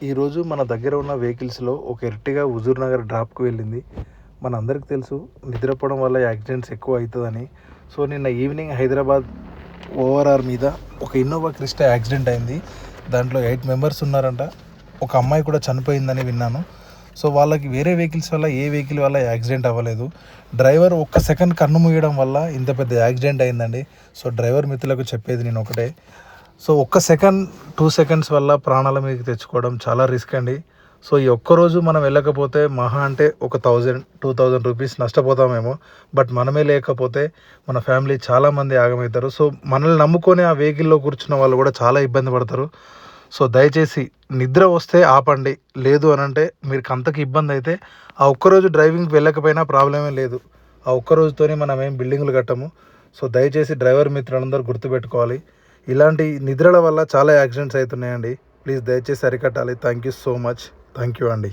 ఈరోజు మన దగ్గర ఉన్న వెహికల్స్లో ఒక ఎర్టిగా హుజూర్ నగర్ డ్రాప్కి వెళ్ళింది. మన అందరికి తెలుసు నిద్రపోవడం వల్ల యాక్సిడెంట్స్ ఎక్కువ అవుతుందని. సో నిన్న ఈవినింగ్ హైదరాబాద్ ఓఆర్ఆర్ మీద ఒక ఇన్నోవా క్రిస్టా యాక్సిడెంట్ అయింది. దాంట్లో 8 మెంబర్స్ ఉన్నారంట. ఒక అమ్మాయి కూడా చనిపోయిందని విన్నాను. సో వాళ్ళకి వేరే వెహికల్స్ వల్ల ఏ వెహికల్ వల్ల యాక్సిడెంట్ అవ్వలేదు. డ్రైవర్ ఒక్క సెకండ్ కన్ను మూయడం వల్ల ఇంత పెద్ద యాక్సిడెంట్ అయిందండి. సో డ్రైవర్ మిత్రులకు చెప్పేది నేను ఒకటే, సో ఒక్క సెకండ్ 2 సెకండ్స్ వల్ల ప్రాణాల మీదకి తెచ్చుకోవడం చాలా రిస్క్ అండి. సో ఈ ఒక్కరోజు మనం వెళ్ళకపోతే మహా అంటే ఒక 1000-2000 రూపీస్ నష్టపోతామేమో. బట్ మనమే లేకపోతే మన ఫ్యామిలీ చాలామంది ఆగమవుతారు. సో మనల్ని నమ్ముకొని ఆ వెహికల్లో కూర్చున్న వాళ్ళు కూడా చాలా ఇబ్బంది పడతారు. సో దయచేసి నిద్ర వస్తే ఆపండి. లేదు అనంటే మీరు అంతకు ఇబ్బంది అయితే ఆ ఒక్కరోజు డ్రైవింగ్కి వెళ్ళకపోయినా ప్రాబ్లమే లేదు. ఆ ఒక్కరోజుతోనే మనం ఏం బిల్డింగ్లు కట్టము. సో దయచేసి డ్రైవర్ మిత్రులందరూ గుర్తుపెట్టుకోవాలి. ఇలాంటి నిద్రల వల్ల చాలా యాక్సిడెంట్స్ అవుతున్నాయండి. ప్లీజ్ దయచేసి అరికట్టాలి. Thank you so much. Thank you అండి.